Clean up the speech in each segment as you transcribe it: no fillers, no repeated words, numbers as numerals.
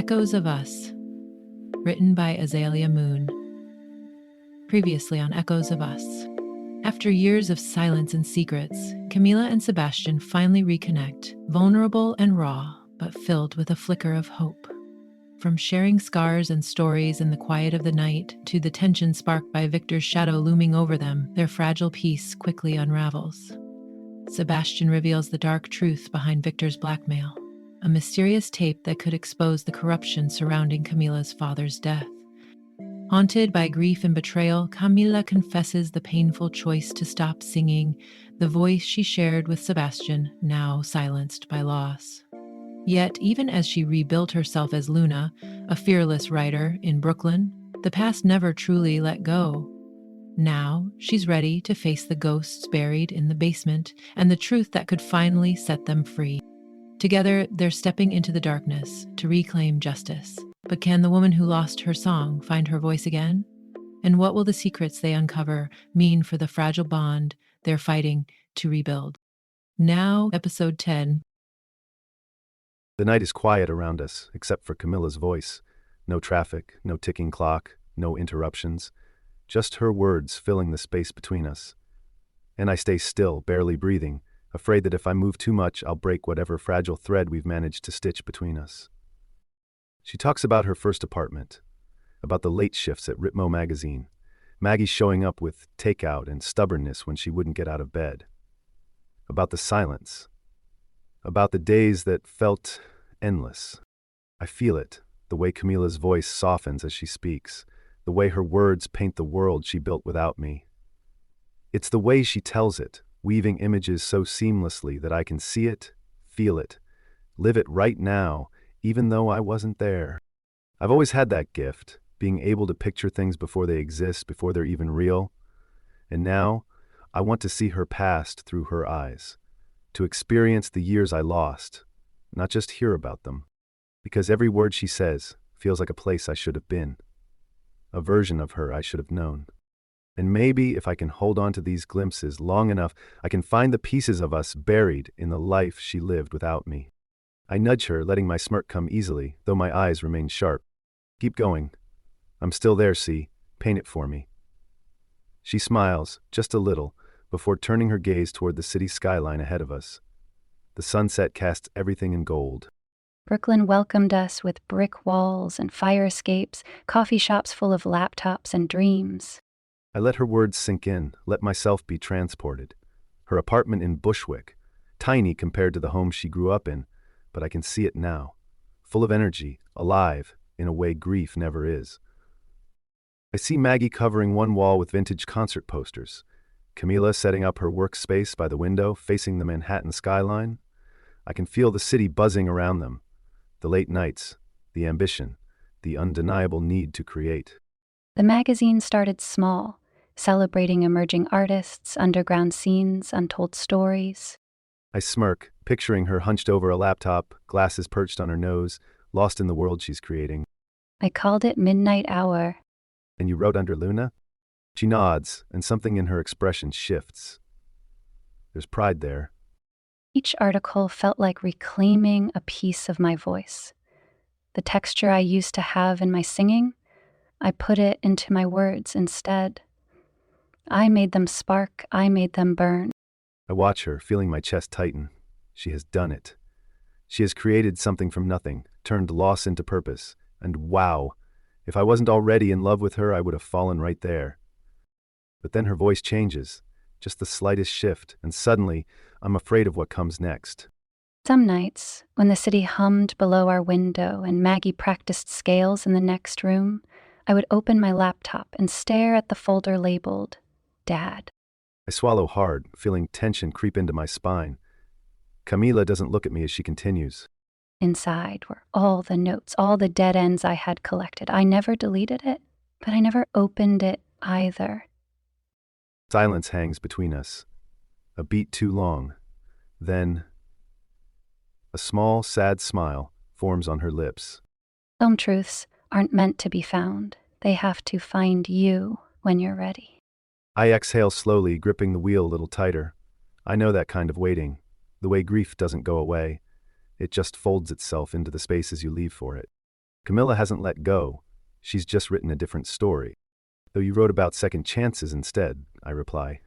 Echoes of Us, written by Azalea Moon. Previously on Echoes of Us. After years of silence and secrets, Camila and Sebastián finally reconnect, vulnerable and raw, but filled with a flicker of hope. From sharing scars and stories in the quiet of the night to the tension sparked by Victor's shadow looming over them, their fragile peace quickly unravels. Sebastián reveals the dark truth behind Victor's blackmail, a mysterious tape that could expose the corruption surrounding Camila's father's death. Haunted by grief and betrayal, Camila confesses the painful choice to stop singing, the voice she shared with Sebastián, now silenced by loss. Yet, even as she rebuilt herself as Luna, a fearless writer in Brooklyn, the past never truly let go. Now, she's ready to face the ghosts buried in the basement and the truth that could finally set them free. Together, they're stepping into the darkness to reclaim justice. But can the woman who lost her song find her voice again? And what will the secrets they uncover mean for the fragile bond they're fighting to rebuild? Now, episode 10. The night is quiet around us, except for Camila's voice. No traffic, no ticking clock, no interruptions. Just her words filling the space between us. And I stay still, barely breathing, afraid that if I move too much, I'll break whatever fragile thread we've managed to stitch between us. She talks about her first apartment, about the late shifts at Ritmo magazine, Maggie showing up with takeout and stubbornness when she wouldn't get out of bed, about the silence, about the days that felt endless. I feel it, the way Camila's voice softens as she speaks, the way her words paint the world she built without me. It's the way she tells it, weaving images so seamlessly that I can see it, feel it, live it right now, even though I wasn't there. I've always had that gift, being able to picture things before they exist, before they're even real. And now, I want to see her past through her eyes, to experience the years I lost, not just hear about them. Because every word she says feels like a place I should have been, a version of her I should have known. And maybe if I can hold on to these glimpses long enough, I can find the pieces of us buried in the life she lived without me. I nudge her, letting my smirk come easily, though my eyes remain sharp. Keep going. I'm still there, see? Paint it for me. She smiles, just a little, before turning her gaze toward the city skyline ahead of us. The sunset casts everything in gold. Brooklyn welcomed us with brick walls and fire escapes, coffee shops full of laptops and dreams. I let her words sink in, let myself be transported. Her apartment in Bushwick, tiny compared to the home she grew up in, but I can see it now, full of energy, alive, in a way grief never is. I see Maggie covering one wall with vintage concert posters, Camila setting up her workspace by the window, facing the Manhattan skyline. I can feel the city buzzing around them, the late nights, the ambition, the undeniable need to create. The magazine started small, celebrating emerging artists, underground scenes, untold stories. I smirk, picturing her hunched over a laptop, glasses perched on her nose, lost in the world she's creating. I called it Midnight Hour. And you wrote under Luna? She nods, and something in her expression shifts. There's pride there. Each article felt like reclaiming a piece of my voice. The texture I used to have in my singing, I put it into my words instead. I made them spark, I made them burn. I watch her, feeling my chest tighten. She has done it. She has created something from nothing, turned loss into purpose. And wow, if I wasn't already in love with her, I would have fallen right there. But then her voice changes, just the slightest shift, and suddenly, I'm afraid of what comes next. Some nights, when the city hummed below our window and Maggie practiced scales in the next room, I would open my laptop and stare at the folder labeled Dad. I swallow hard, feeling tension creep into my spine. Camila doesn't look at me as she continues. Inside were all the notes, all the dead ends I had collected. I never deleted it, but I never opened it either. Silence hangs between us, a beat too long. Then, a small, sad smile forms on her lips. Some truths aren't meant to be found. They have to find you when you're ready. I exhale slowly, gripping the wheel a little tighter. I know that kind of waiting, the way grief doesn't go away. It just folds itself into the spaces you leave for it. Camila hasn't let go. She's just written a different story. Though you wrote about second chances instead, I reply.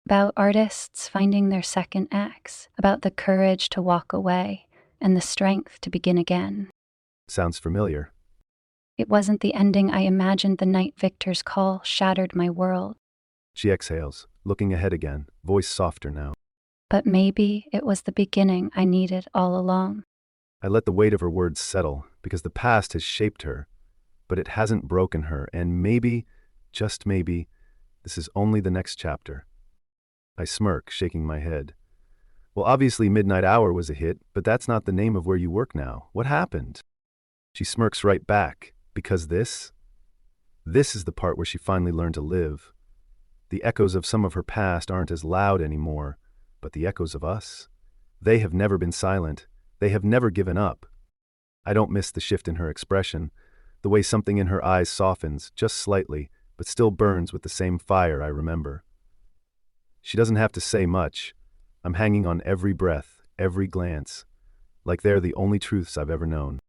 About artists finding their second acts, about the courage to walk away and the strength to begin again. Sounds familiar. It wasn't the ending I imagined the night Victor's call shattered my world. She exhales, looking ahead again, voice softer now. But maybe it was the beginning I needed all along. I let the weight of her words settle, because the past has shaped her, but it hasn't broken her, and maybe, just maybe, this is only the next chapter. I smirk, shaking my head. Well, obviously Midnight Hour was a hit, but that's not the name of where you work now. What happened? She smirks right back, because this is the part where she finally learned to live. The echoes of some of her past aren't as loud anymore, but the echoes of us, they have never been silent. They have never given up. I don't miss the shift in her expression, the way something in her eyes softens, just slightly, but still burns with the same fire I remember. She doesn't have to say much. I'm hanging on every breath, every glance, like they're the only truths I've ever known.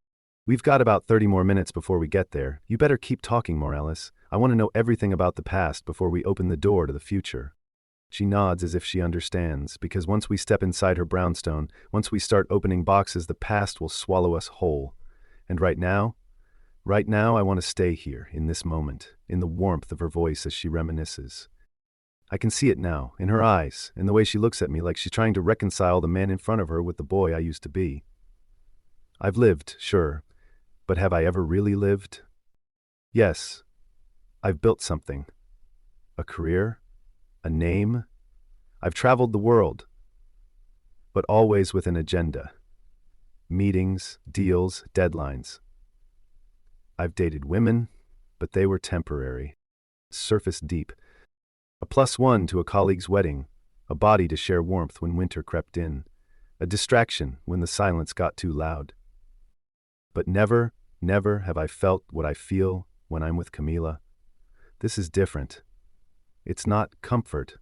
We've got about 30 more minutes before we get there. You better keep talking, Morales. I want to know everything about the past before we open the door to the future. She nods as if she understands, because once we step inside her brownstone, once we start opening boxes, the past will swallow us whole. And right now, I want to stay here, in this moment, in the warmth of her voice as she reminisces. I can see it now, in her eyes, in the way she looks at me like she's trying to reconcile the man in front of her with the boy I used to be. I've lived, sure, but have I ever really lived? Yes, I've built something. A career, a name. I've traveled the world, but always with an agenda. Meetings, deals, deadlines. I've dated women, but they were temporary, surface deep. A +1 to a colleague's wedding, a body to share warmth when winter crept in, a distraction when the silence got too loud. But never have I felt what I feel when I'm with Camila. This is different. It's not comfort.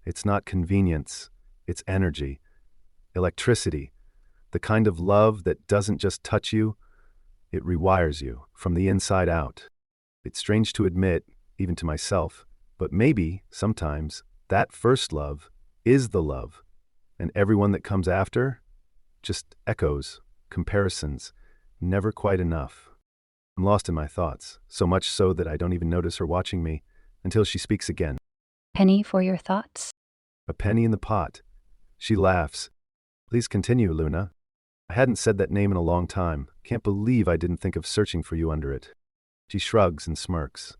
It's not convenience. It's energy, electricity, the kind of love that doesn't just touch you, it rewires you from the inside out. It's strange to admit, even to myself, but maybe, sometimes, that first love is the love, and everyone that comes after, just echoes, comparisons, never quite enough. I'm lost in my thoughts, so much so that I don't even notice her watching me, until she speaks again. Penny for your thoughts? A penny in the pot. She laughs. Please continue, Luna. I hadn't said that name in a long time. Can't believe I didn't think of searching for you under it. She shrugs and smirks.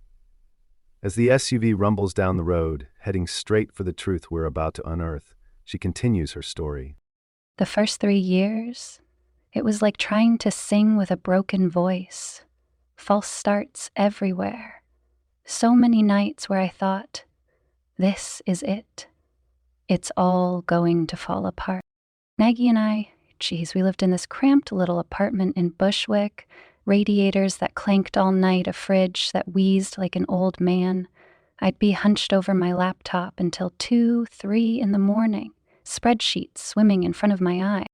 As the SUV rumbles down the road, heading straight for the truth we're about to unearth, she continues her story. The first 3 years, it was like trying to sing with a broken voice. False starts everywhere. So many nights where I thought, this is it. It's all going to fall apart. Maggie and I, we lived in this cramped little apartment in Bushwick, radiators that clanked all night, a fridge that wheezed like an old man. I'd be hunched over my laptop until 2, 3 in the morning, spreadsheets swimming in front of my eye.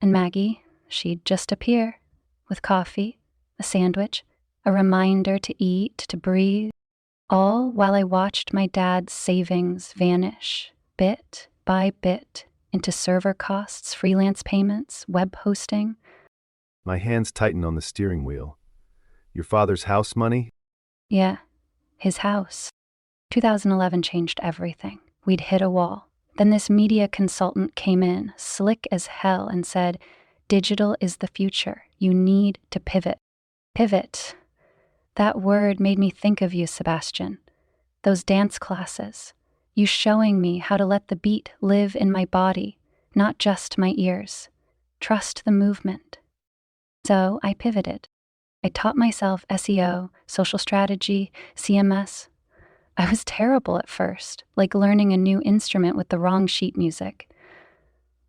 And Maggie, she'd just appear with coffee, a sandwich, a reminder to eat, to breathe, all while I watched my dad's savings vanish, bit by bit, into server costs, freelance payments, web hosting. My hands tighten on the steering wheel. Your father's house money? Yeah, his house. 2011 changed everything. We'd hit a wall. Then this media consultant came in, slick as hell, and said, digital is the future. You need to pivot. Pivot. That word made me think of you, Sebastián. Those dance classes. You showing me how to let the beat live in my body, not just my ears. Trust the movement. So I pivoted. I taught myself SEO, social strategy, CMS. I was terrible at first, like learning a new instrument with the wrong sheet music.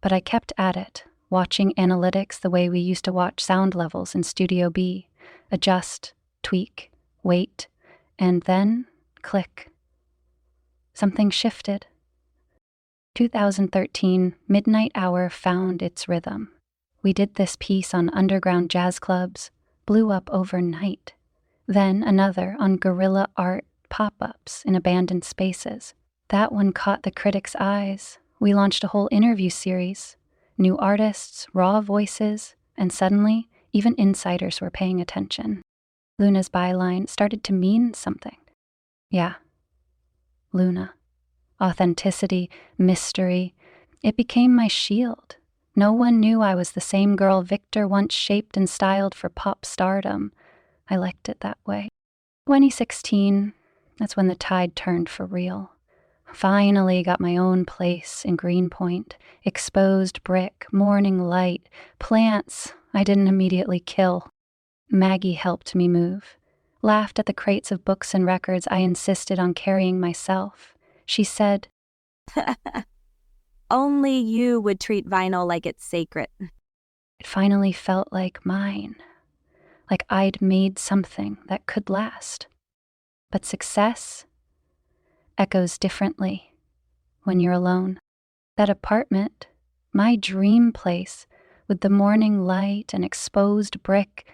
But I kept at it, watching analytics the way we used to watch sound levels in Studio B, adjust, tweak, wait, and then click. Something shifted. 2013, Midnight Hour found its rhythm. We did this piece on underground jazz clubs, blew up overnight. Then another on guerrilla art pop-ups in abandoned spaces. That one caught the critics' eyes. We launched a whole interview series. New artists, raw voices, and suddenly, even insiders were paying attention. Luna's byline started to mean something. Yeah, Luna. Authenticity, mystery. It became my shield. No one knew I was the same girl Victor once shaped and styled for pop stardom. I liked it that way. 2016, that's when the tide turned for real. Finally got my own place in Greenpoint. Exposed brick, morning light, plants I didn't immediately kill. Maggie helped me move. Laughed at the crates of books and records I insisted on carrying myself. She said, "Only you would treat vinyl like it's sacred." It finally felt like mine. Like I'd made something that could last. But success echoes differently when you're alone. That apartment, my dream place, with the morning light and exposed brick,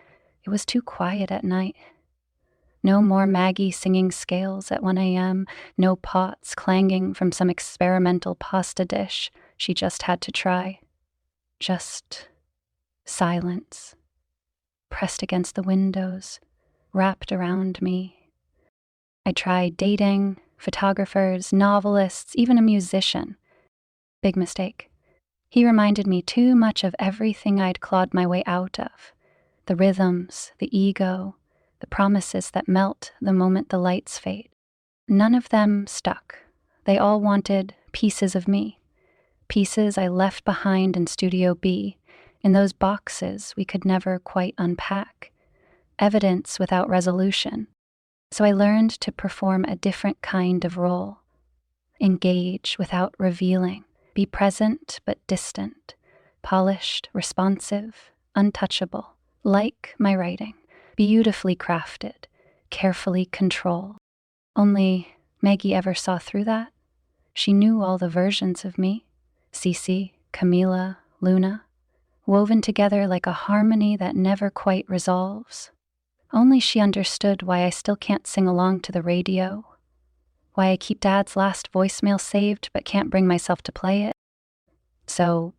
it was too quiet at night. No more Maggie singing scales at 1 a.m., no pots clanging from some experimental pasta dish she just had to try. Just silence, pressed against the windows, wrapped around me. I tried dating, photographers, novelists, even a musician. Big mistake. He reminded me too much of everything I'd clawed my way out of. The rhythms, the ego, the promises that melt the moment the lights fade. None of them stuck. They all wanted pieces of me. Pieces I left behind in Studio B, in those boxes we could never quite unpack. Evidence without resolution. So I learned to perform a different kind of role. Engage without revealing. Be present but distant. Polished, responsive, untouchable. Like my writing. Beautifully crafted. Carefully controlled. Only Maggie ever saw through that. She knew all the versions of me. Cece, Camila, Luna. Woven together like a harmony that never quite resolves. Only she understood why I still can't sing along to the radio, why I keep Dad's last voicemail saved but can't bring myself to play it. So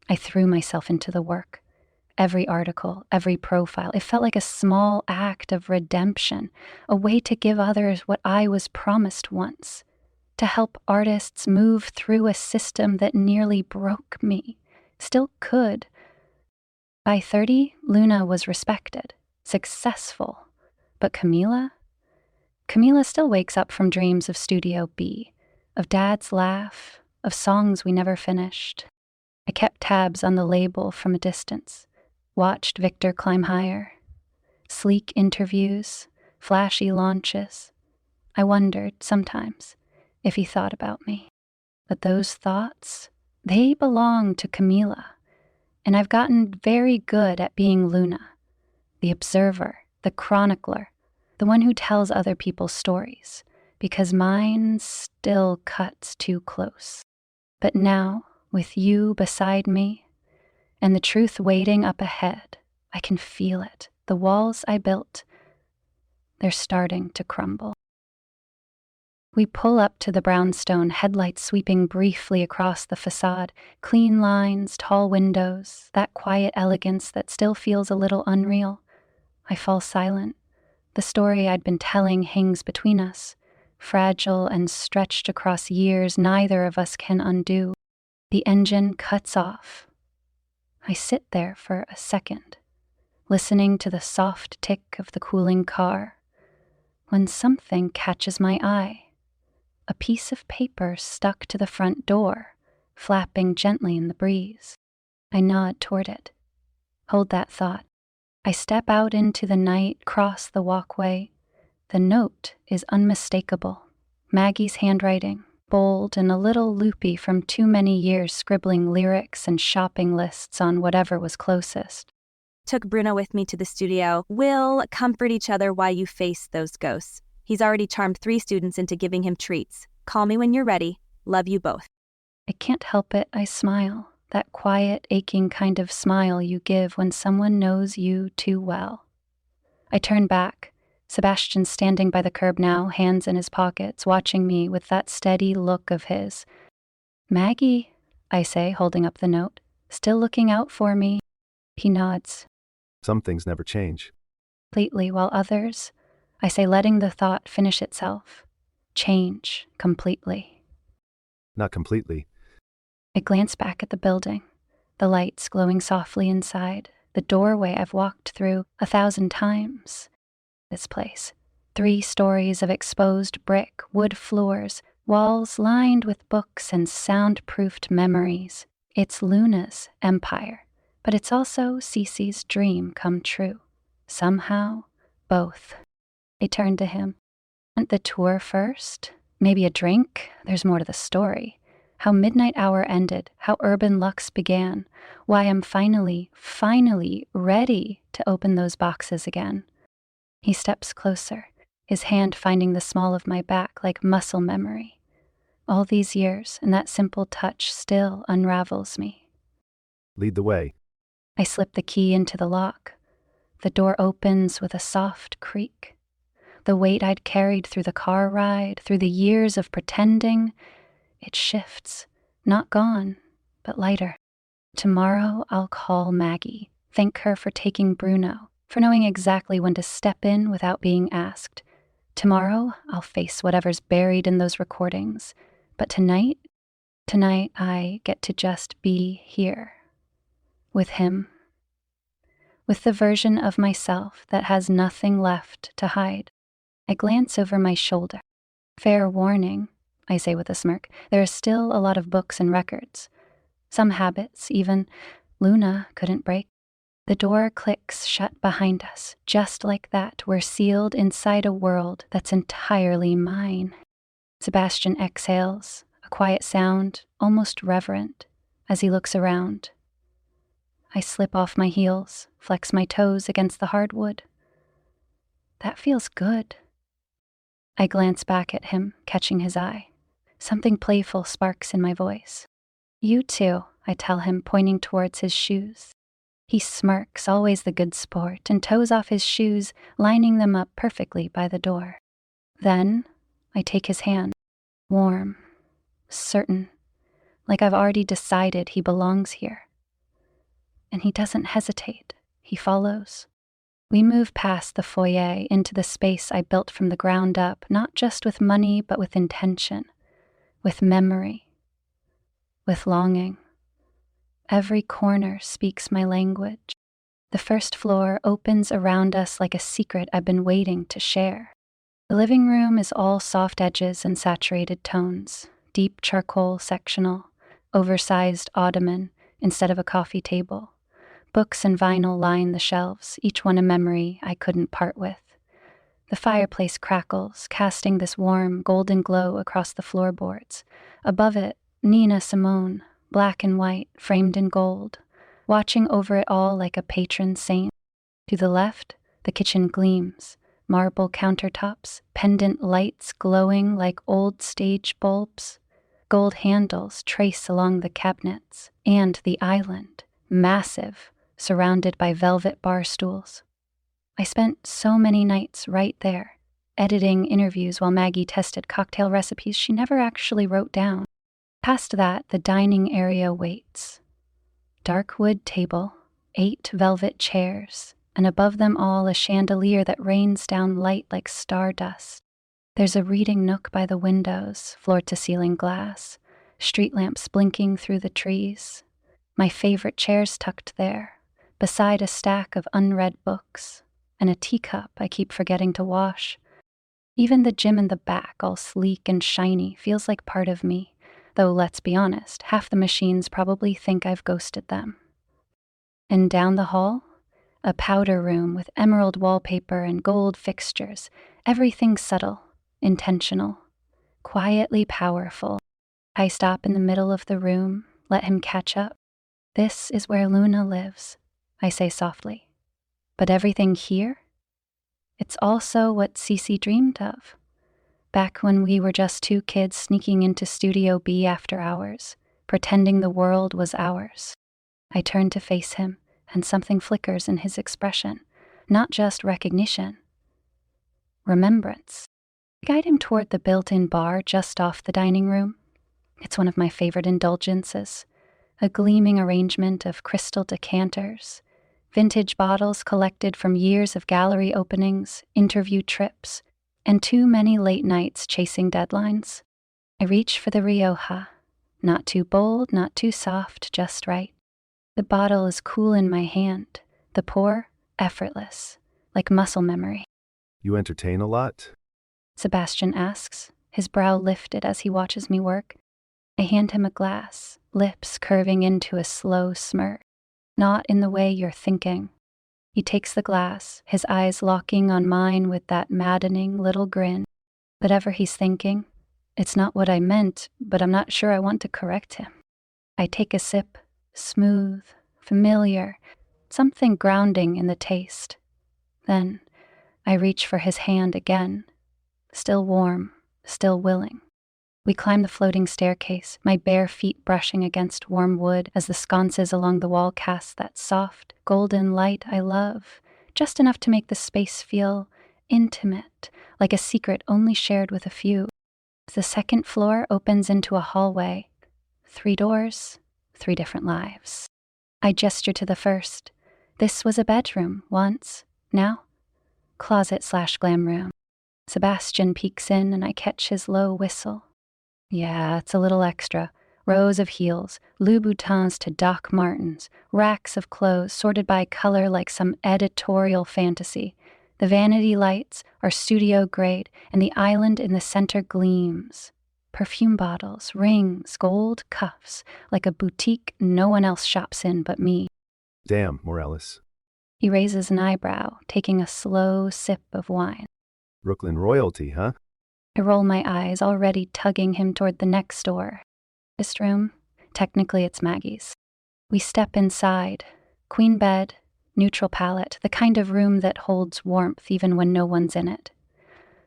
I threw myself into the work. Every article, every profile, it felt like a small act of redemption, a way to give others what I was promised once, to help artists move through a system that nearly broke me, still could. By 30, Luna was respected. Successful. But Camila still wakes up from dreams of Studio B, of Dad's laugh, of songs we never finished. I kept tabs on the label from a distance, watched Victor climb higher. Sleek interviews, flashy launches. I wondered, sometimes, if he thought about me. But those thoughts, they belong to Camila, and I've gotten very good at being Luna. The observer, the chronicler, the one who tells other people's stories, because mine still cuts too close. But now, with you beside me, and the truth waiting up ahead, I can feel it. The walls I built, they're starting to crumble. We pull up to the brownstone, headlights sweeping briefly across the facade, clean lines, tall windows, that quiet elegance that still feels a little unreal. I fall silent. The story I'd been telling hangs between us, fragile and stretched across years neither of us can undo. The engine cuts off. I sit there for a second, listening to the soft tick of the cooling car, when something catches my eye. A piece of paper stuck to the front door, flapping gently in the breeze. I nod toward it. Hold that thought. I step out into the night, cross the walkway. The note is unmistakable. Maggie's handwriting, bold and a little loopy from too many years scribbling lyrics and shopping lists on whatever was closest. "Took Bruno with me to the studio. We'll comfort each other while you face those ghosts. He's already charmed 3 students into giving him treats. Call me when you're ready. Love you both." I can't help it, I smile. that quiet, aching kind of smile you give when someone knows you too well. I turn back. Sebastian standing by the curb now, hands in his pockets, watching me with that steady look of his. "Maggie," I say, holding up the note, "still looking out for me?" He nods. Some things never change. Completely, while others, I say, letting the thought finish itself, change completely. Not completely. I glance back at the building, the lights glowing softly inside, the doorway I've walked through 1,000 times. This place, 3 stories of exposed brick, wood floors, walls lined with books and soundproofed memories. It's Luna's empire, but it's also Cece's dream come true. Somehow, both. I turn to him. Want the tour first? Maybe a drink? There's more to the story. How Midnight Hour ended, how Urban Lux began, why I'm finally ready to open those boxes again. He steps closer, his hand finding the small of my back like muscle memory. All these years, and that simple touch still unravels me. Lead the way. I slip the key into the lock. The door opens with a soft creak. The weight I'd carried through the car ride, through the years of pretending, it shifts, not gone, but lighter. Tomorrow I'll call Maggie, thank her for taking Bruno, for knowing exactly when to step in without being asked. Tomorrow I'll face whatever's buried in those recordings. But tonight I get to just be here. With him. With the version of myself that has nothing left to hide. I glance over my shoulder. Fair warning, I say with a smirk, there are still a lot of books and records. Some habits, even Luna couldn't break. The door clicks shut behind us. Just like that, we're sealed inside a world that's entirely mine. Sebastian exhales, a quiet sound, almost reverent, as he looks around. I slip off my heels, flex my toes against the hardwood. That feels good. I glance back at him, catching his eye. Something playful sparks in my voice. "You too," I tell him, pointing towards his shoes. He smirks, always the good sport, and toes off his shoes, lining them up perfectly by the door. Then I take his hand, warm, certain, like I've already decided he belongs here. And he doesn't hesitate. He follows. We move past the foyer into the space I built from the ground up, not just with money, but with intention, with memory, with longing. Every corner speaks my language. The first floor opens around us like a secret I've been waiting to share. The living room is all soft edges and saturated tones, deep charcoal sectional, oversized ottoman instead of a coffee table. Books and vinyl line the shelves, each one a memory I couldn't part with. The fireplace crackles, casting this warm, golden glow across the floorboards. Above it, Nina Simone, black and white, framed in gold, watching over it all like a patron saint. To the left, the kitchen gleams, marble countertops, pendant lights glowing like old stage bulbs. Gold handles trace along the cabinets, and the island, massive, surrounded by velvet bar stools. I spent so many nights right there, editing interviews while Maggie tested cocktail recipes she never actually wrote down. Past that, the dining area waits. Dark wood table, 8 velvet chairs, and above them all a chandelier that rains down light like stardust. There's a reading nook by the windows, floor-to-ceiling glass, street lamps blinking through the trees. My favorite chairs tucked there, beside a stack of unread books, and a teacup I keep forgetting to wash. Even the gym in the back, all sleek and shiny, feels like part of me, though let's be honest, half the machines probably think I've ghosted them. And down the hall, a powder room with emerald wallpaper and gold fixtures, everything subtle, intentional, quietly powerful. I stop in the middle of the room, let him catch up. "This is where Luna lives," I say softly. "But everything here? It's also what Cece dreamed of. Back when we were just 2 kids sneaking into Studio B after hours, pretending the world was ours. I turn to face him, and something flickers in his expression. Not just recognition, remembrance. I guide him toward the built-in bar just off the dining room. It's one of my favorite indulgences. A gleaming arrangement of crystal decanters, vintage bottles collected from years of gallery openings, interview trips, and too many late nights chasing deadlines. I reach for the Rioja. Not too bold, not too soft, just right. The bottle is cool in my hand, the pour effortless, like muscle memory. You entertain a lot? Sebastian asks, his brow lifted as he watches me work. I hand him a glass, lips curving into a slow smirk. Not in the way you're thinking. He takes the glass, his eyes locking on mine with that maddening little grin. Whatever he's thinking, it's not what I meant, but I'm not sure I want to correct him. I take a sip, smooth, familiar, something grounding in the taste. Then I reach for his hand again, still warm, still willing. We climb the floating staircase, my bare feet brushing against warm wood as the sconces along the wall cast that soft, golden light I love, just enough to make the space feel intimate, like a secret only shared with a few. The second floor opens into a hallway. 3 doors, 3 different lives. I gesture to the first. This was a bedroom once. Now, closet/glam room. Sebastian peeks in and I catch his low whistle. Yeah, it's a little extra. Rows of heels, Louboutins to Doc Martens, racks of clothes sorted by color like some editorial fantasy. The vanity lights are studio grade and the island in the center gleams. Perfume bottles, rings, gold cuffs, like a boutique no one else shops in but me. Damn, Morales. He raises an eyebrow, taking a slow sip of wine. Brooklyn royalty, huh? I roll my eyes, already tugging him toward the next door. This room, technically it's Maggie's. We step inside. Queen bed, neutral palette, the kind of room that holds warmth even when no one's in it.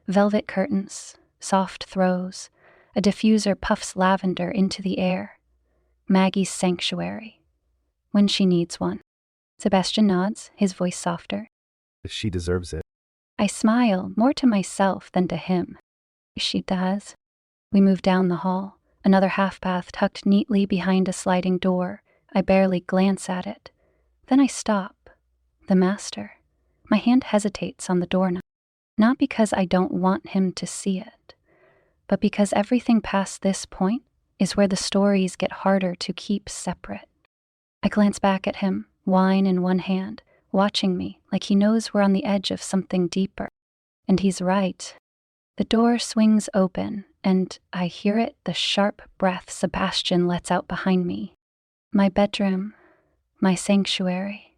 Velvet curtains, soft throws, a diffuser puffs lavender into the air. Maggie's sanctuary. When she needs one. Sebastian nods, his voice softer. She deserves it. I smile, more to myself than to him. She does. We move down the hall, another half-path tucked neatly behind a sliding door. I barely glance at it. Then I stop. The master. My hand hesitates on the doorknob. Not because I don't want him to see it, but because everything past this point is where the stories get harder to keep separate. I glance back at him, wine in one hand, watching me like he knows we're on the edge of something deeper. And he's right. The door swings open, and I hear it, the sharp breath Sebastian lets out behind me. My bedroom, my sanctuary,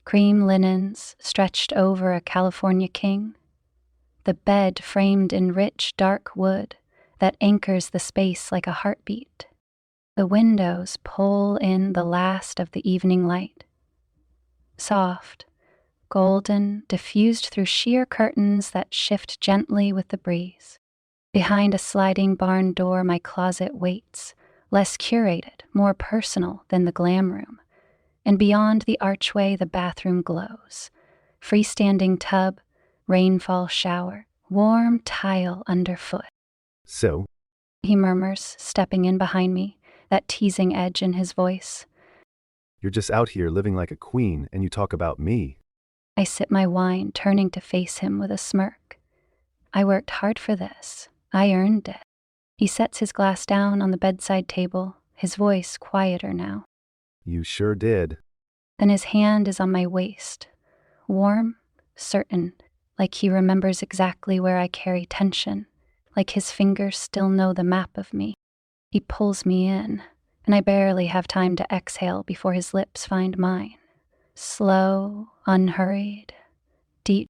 cream linens stretched over a California king. The bed framed in rich, dark wood that anchors the space like a heartbeat. The windows pull in the last of the evening light. Soft, golden, diffused through sheer curtains that shift gently with the breeze. Behind a sliding barn door, my closet waits, less curated, more personal than the glam room. And beyond the archway, the bathroom glows. Freestanding tub, rainfall shower, warm tile underfoot. So? He murmurs, stepping in behind me, that teasing edge in his voice. You're just out here living like a queen, and you talk about me. I sip my wine, turning to face him with a smirk. I worked hard for this. I earned it. He sets his glass down on the bedside table, his voice quieter now. You sure did. Then his hand is on my waist, warm, certain, like he remembers exactly where I carry tension, like his fingers still know the map of me. He pulls me in, and I barely have time to exhale before his lips find mine. Slow, unhurried, deep.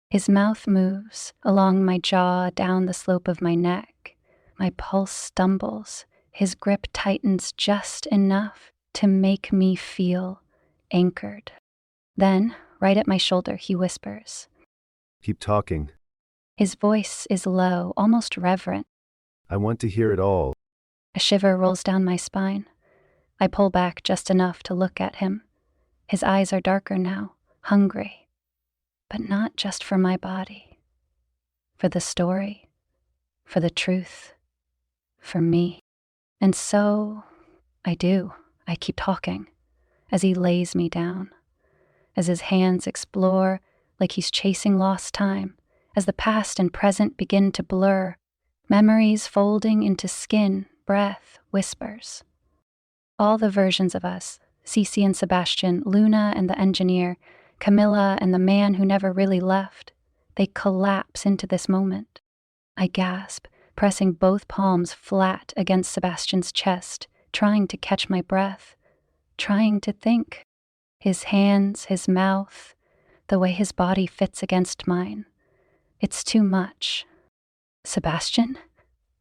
His mouth moves along my jaw, down the slope of my neck. My pulse stumbles. His grip tightens just enough to make me feel anchored. Then, right at my shoulder, he whispers. Keep talking. His voice is low, almost reverent. I want to hear it all. A shiver rolls down my spine. I pull back just enough to look at him. His eyes are darker now, hungry. But not just for my body. For the story. For the truth. For me. And so, I do. I keep talking. As he lays me down. As his hands explore like he's chasing lost time. As the past and present begin to blur. Memories folding into skin, breath, whispers. All the versions of us, Cece and Sebastián, Luna and the engineer, Camila and the man who never really left, they collapse into this moment. I gasp, pressing both palms flat against Sebastián's chest, trying to catch my breath, trying to think. His hands, his mouth, the way his body fits against mine. It's too much. Sebastián?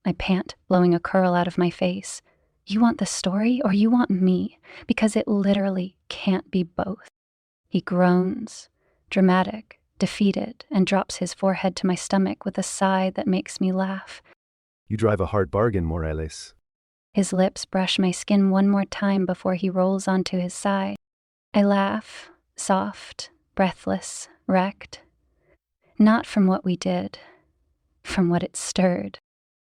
I pant, blowing a curl out of my face. You want the story or you want me? Because it literally can't be both. He groans, dramatic, defeated, and drops his forehead to my stomach with a sigh that makes me laugh. You drive a hard bargain, Morales. His lips brush my skin one more time before he rolls onto his side. I laugh, soft, breathless, wrecked. Not from what we did, from what it stirred.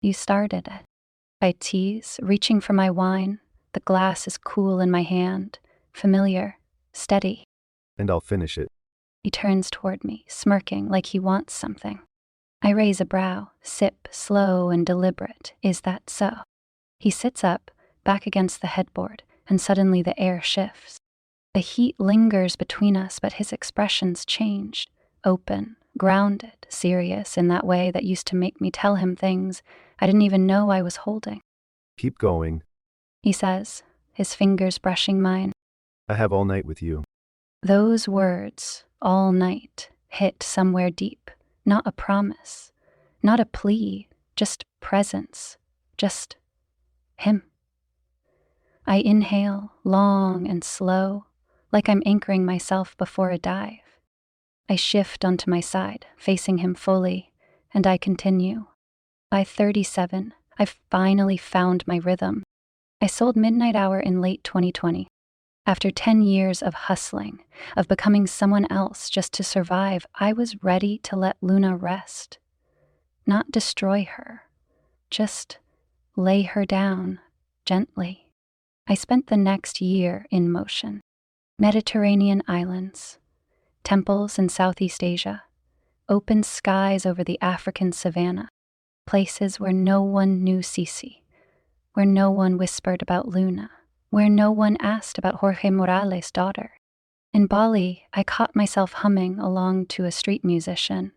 You started it. I tease, reaching for my wine. The glass is cool in my hand, familiar, steady. And I'll finish it. He turns toward me, smirking like he wants something. I raise a brow, sip, slow and deliberate. Is that so? He sits up, back against the headboard, and suddenly the air shifts. The heat lingers between us, but his expression's changed. Open, grounded, serious in that way that used to make me tell him things I didn't even know I was holding. Keep going. He says, his fingers brushing mine. I have all night with you. Those words, all night, hit somewhere deep. Not a promise, not a plea, just presence, just him. I inhale, long and slow, like I'm anchoring myself before a dive. I shift onto my side, facing him fully, and I continue. By 37, I've finally found my rhythm. I sold Midnight Hour in late 2020. After 10 years of hustling, of becoming someone else just to survive, I was ready to let Luna rest. Not destroy her, just lay her down gently. I spent the next year in motion. Mediterranean islands, temples in Southeast Asia, open skies over the African savanna, places where no one knew Cece, where no one whispered about Luna, where no one asked about Jorge Morales' daughter. In Bali, I caught myself humming along to a street musician,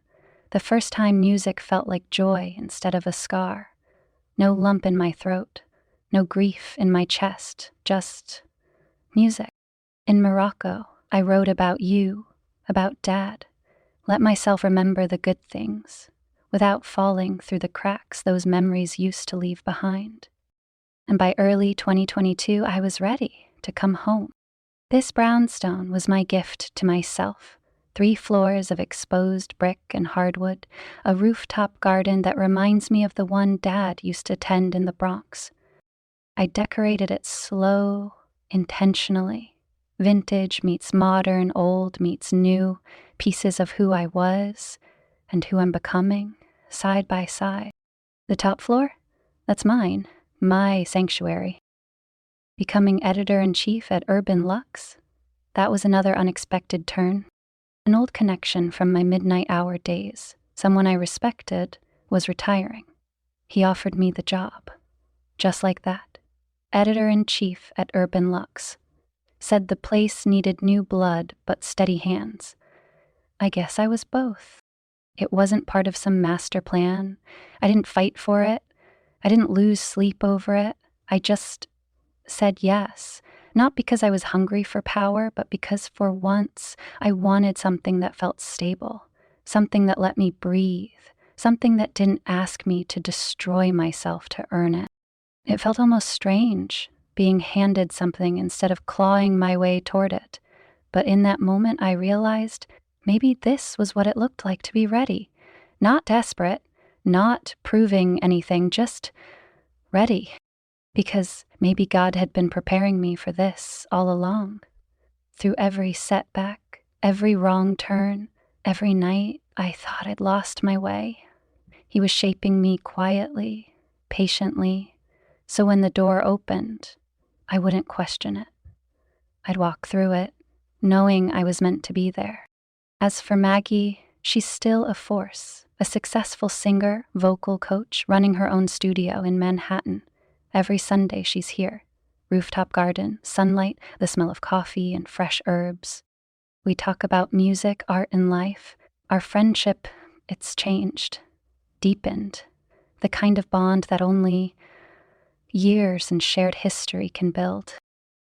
the first time music felt like joy instead of a scar. No lump in my throat, no grief in my chest, just music. In Morocco, I wrote about you, about Dad, let myself remember the good things, without falling through the cracks those memories used to leave behind. And by early 2022, I was ready to come home. This brownstone was my gift to myself. 3 floors of exposed brick and hardwood, a rooftop garden that reminds me of the one Dad used to tend in the Bronx. I decorated it slow, intentionally. Vintage meets modern, old meets new, pieces of who I was and who I'm becoming, side by side. The top floor? That's mine, my sanctuary. Becoming editor-in-chief at Urban Lux? That was another unexpected turn. An old connection from my Midnight Hour days, someone I respected, was retiring. He offered me the job. Just like that. Editor-in-chief at Urban Lux. Said the place needed new blood but steady hands. I guess I was both. It wasn't part of some master plan. I didn't fight for it. I didn't lose sleep over it. I just said yes, not because I was hungry for power, but because for once I wanted something that felt stable, something that let me breathe, something that didn't ask me to destroy myself to earn it. It felt almost strange, being handed something instead of clawing my way toward it. But in that moment, I realized maybe this was what it looked like to be ready. Not desperate, not proving anything, just ready. Because maybe God had been preparing me for this all along. Through every setback, every wrong turn, every night I thought I'd lost my way, He was shaping me quietly, patiently, so when the door opened, I wouldn't question it. I'd walk through it, knowing I was meant to be there. As for Maggie, she's still a force, a successful singer, vocal coach, running her own studio in Manhattan. Every Sunday she's here. Rooftop garden, sunlight, the smell of coffee and fresh herbs. We talk about music, art, and life. Our friendship, it's changed, deepened. The kind of bond that only years and shared history can build.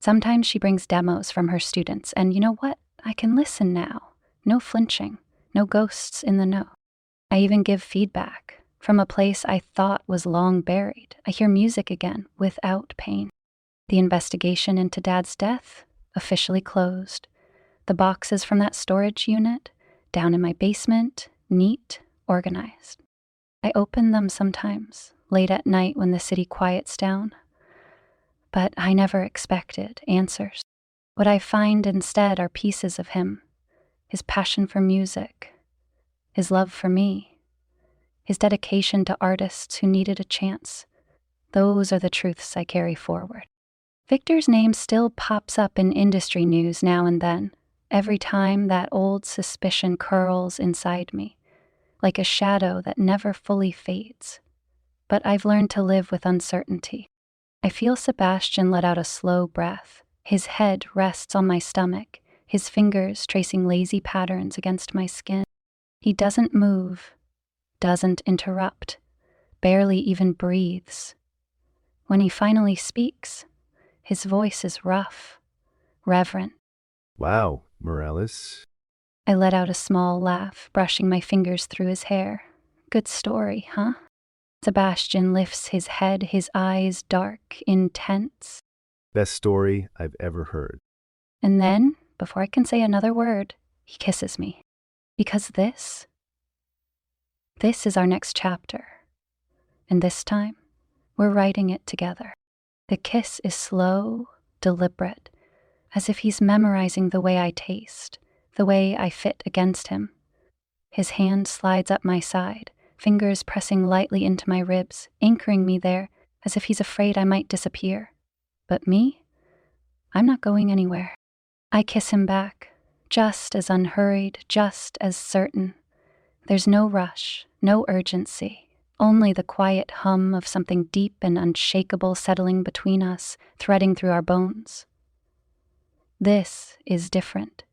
Sometimes she brings demos from her students, and you know what? I can listen now. No flinching, no ghosts in the know. I even give feedback from a place I thought was long buried. I hear music again without pain. The investigation into Dad's death, officially closed. The boxes from that storage unit, down in my basement, neat, organized. I open them sometimes, late at night when the city quiets down. But I never expected answers. What I find instead are pieces of him, his passion for music, his love for me, his dedication to artists who needed a chance. Those are the truths I carry forward. Victor's name still pops up in industry news now and then, every time that old suspicion curls inside me, like a shadow that never fully fades. But I've learned to live with uncertainty. I feel Sebastián let out a slow breath. His head rests on my stomach, his fingers tracing lazy patterns against my skin. He doesn't move, doesn't interrupt, barely even breathes. When he finally speaks, his voice is rough, reverent. Wow, Morales. I let out a small laugh, brushing my fingers through his hair. Good story, huh? Sebastián lifts his head, his eyes dark, intense. Best story I've ever heard. And then, before I can say another word, he kisses me. Because this is our next chapter. And this time, we're writing it together. The kiss is slow, deliberate, as if he's memorizing the way I taste, the way I fit against him. His hand slides up my side, fingers pressing lightly into my ribs, anchoring me there as if he's afraid I might disappear. But me? I'm not going anywhere. I kiss him back, just as unhurried, just as certain. There's no rush, no urgency, only the quiet hum of something deep and unshakable settling between us, threading through our bones. This is different.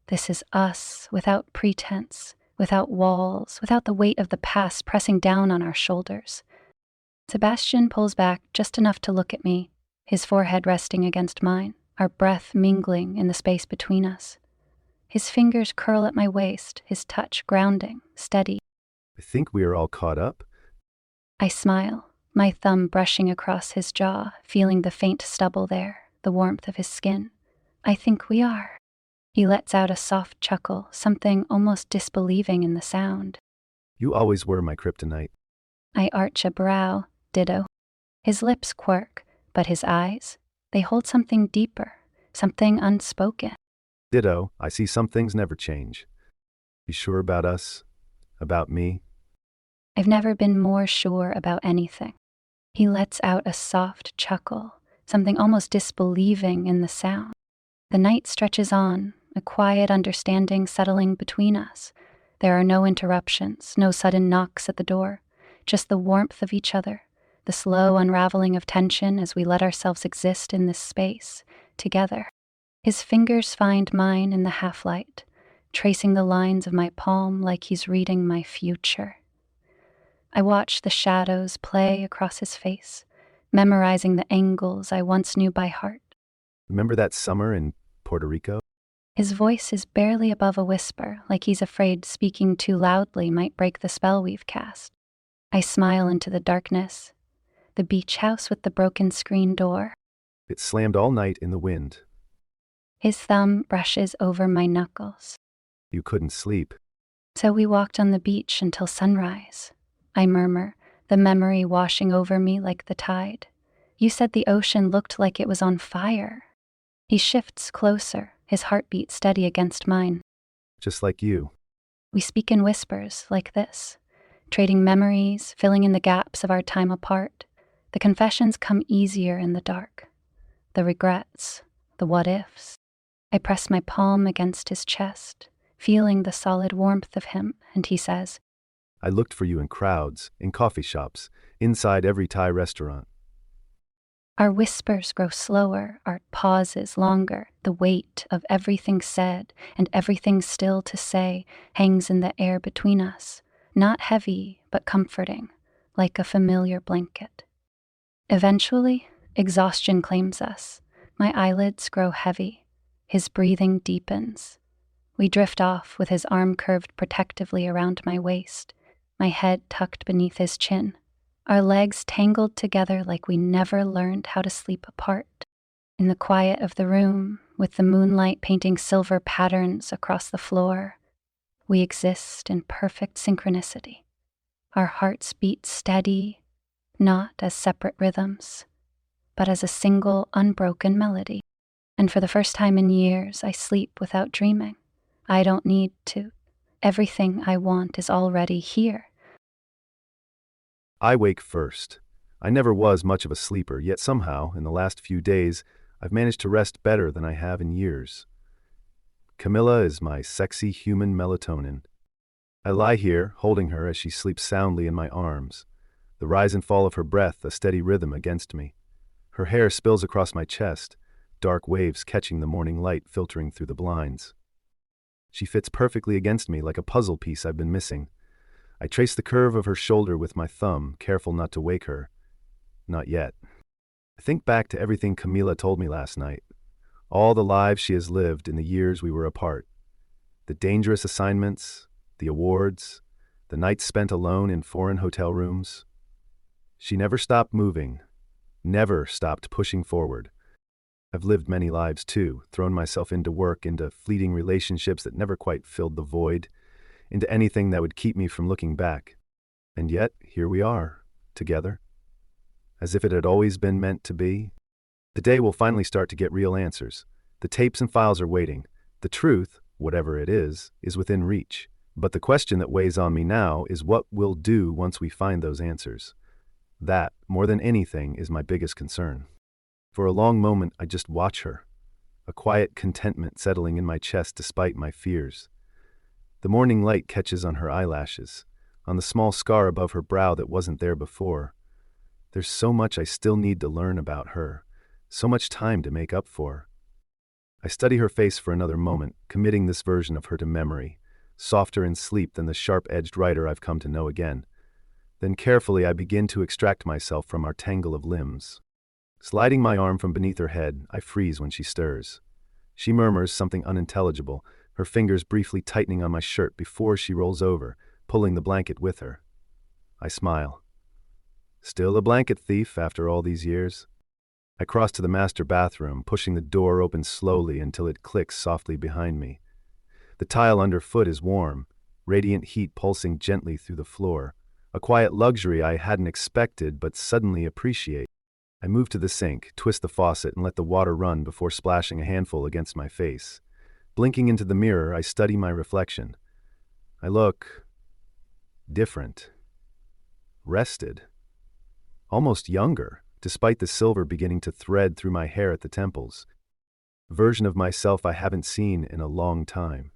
This is us, without pretense, without walls, without the weight of the past pressing down on our shoulders. Sebastián pulls back just enough to look at me, his forehead resting against mine, our breath mingling in the space between us. His fingers curl at my waist, his touch grounding, steady. I think we are all caught up. I smile, my thumb brushing across his jaw, feeling the faint stubble there, the warmth of his skin. I think we are. He lets out a soft chuckle, something almost disbelieving in the sound. You always were my kryptonite. I arch a brow, ditto. His lips quirk, but his eyes, they hold something deeper, something unspoken. Ditto, I see some things never change. You sure about us? About me? I've never been more sure about anything. He lets out a soft chuckle, something almost disbelieving in the sound. The night stretches on, a quiet understanding settling between us. There are no interruptions, no sudden knocks at the door, just the warmth of each other, the slow unraveling of tension as we let ourselves exist in this space, together. His fingers find mine in the half-light, tracing the lines of my palm like he's reading my future. I watch the shadows play across his face, memorizing the angles I once knew by heart. Remember that summer in Puerto Rico? His voice is barely above a whisper, like he's afraid speaking too loudly might break the spell we've cast. I smile into the darkness. The beach house with the broken screen door. It slammed all night in the wind. His thumb brushes over my knuckles. You couldn't sleep. So we walked on the beach until sunrise. I murmur, the memory washing over me like the tide. You said the ocean looked like it was on fire. He shifts closer, his heartbeat steady against mine. Just like you. We speak in whispers like this, trading memories, filling in the gaps of our time apart. The confessions come easier in the dark. The regrets, the what-ifs. I press my palm against his chest, feeling the solid warmth of him, and he says, I looked for you in crowds, in coffee shops, inside every Thai restaurant. Our whispers grow slower, our pauses longer. The weight of everything said and everything still to say hangs in the air between us, not heavy, but comforting, like a familiar blanket. Eventually, exhaustion claims us. My eyelids grow heavy. His breathing deepens. We drift off with his arm curved protectively around my waist, my head tucked beneath his chin. Our legs tangled together like we never learned how to sleep apart. In the quiet of the room, with the moonlight painting silver patterns across the floor, we exist in perfect synchronicity. Our hearts beat steady, not as separate rhythms, but as a single unbroken melody. And for the first time in years, I sleep without dreaming. I don't need to. Everything I want is already here. I wake first. I never was much of a sleeper, yet somehow, in the last few days, I've managed to rest better than I have in years. Camila is my sexy human melatonin. I lie here, holding her as she sleeps soundly in my arms, the rise and fall of her breath a steady rhythm against me. Her hair spills across my chest, dark waves catching the morning light filtering through the blinds. She fits perfectly against me like a puzzle piece I've been missing. I trace the curve of her shoulder with my thumb, careful not to wake her. Not yet. I think back to everything Camila told me last night. All the lives she has lived in the years we were apart. The dangerous assignments, the awards, the nights spent alone in foreign hotel rooms. She never stopped moving, never stopped pushing forward. I've lived many lives too, thrown myself into work, into fleeting relationships that never quite filled the void, into anything that would keep me from looking back. And yet, here we are, together. As if it had always been meant to be. Today we'll finally start to get real answers. The tapes and files are waiting. The truth, whatever it is within reach. But the question that weighs on me now is what we'll do once we find those answers. That, more than anything, is my biggest concern. For a long moment, I just watch her, a quiet contentment settling in my chest despite my fears. The morning light catches on her eyelashes, on the small scar above her brow that wasn't there before. There's so much I still need to learn about her, so much time to make up for. I study her face for another moment, committing this version of her to memory, softer in sleep than the sharp-edged writer I've come to know again. Then carefully I begin to extract myself from our tangle of limbs. Sliding my arm from beneath her head, I freeze when she stirs. She murmurs something unintelligible, her fingers briefly tightening on my shirt before she rolls over, pulling the blanket with her. I smile. Still a blanket thief after all these years. I cross to the master bathroom, pushing the door open slowly until it clicks softly behind me. The tile underfoot is warm, radiant heat pulsing gently through the floor, a quiet luxury I hadn't expected but suddenly appreciate. I move to the sink, twist the faucet, and let the water run before splashing a handful against my face. Blinking into the mirror, I study my reflection. I look different, rested, almost younger, despite the silver beginning to thread through my hair at the temples. A version of myself I haven't seen in a long time.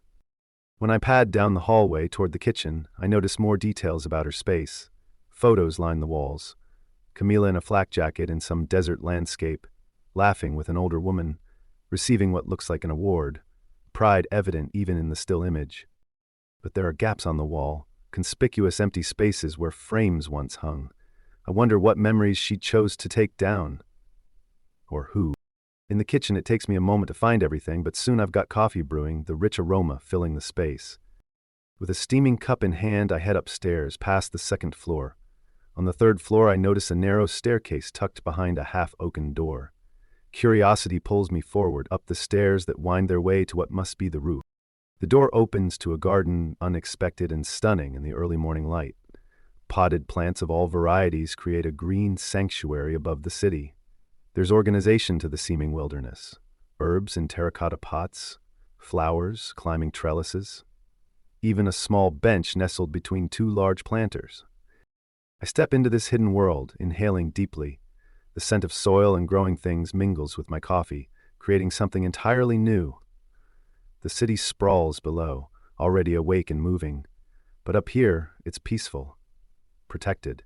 When I pad down the hallway toward the kitchen, I notice more details about her space. Photos line the walls. Camila in a flak jacket in some desert landscape, laughing with an older woman, receiving what looks like an award, pride evident even in the still image. But there are gaps on the wall, conspicuous empty spaces where frames once hung. I wonder what memories she chose to take down. Or who. In the kitchen it takes me a moment to find everything, but soon I've got coffee brewing, the rich aroma filling the space. With a steaming cup in hand, I head upstairs, past the second floor. On the third floor, I notice a narrow staircase tucked behind a half-oaken door. Curiosity pulls me forward, up the stairs that wind their way to what must be the roof. The door opens to a garden unexpected and stunning in the early morning light. Potted plants of all varieties create a green sanctuary above the city. There's organization to the seeming wilderness. Herbs in terracotta pots, flowers climbing trellises, even a small bench nestled between two large planters. I step into this hidden world, inhaling deeply. The scent of soil and growing things mingles with my coffee, creating something entirely new. The city sprawls below, already awake and moving, but up here, it's peaceful, protected.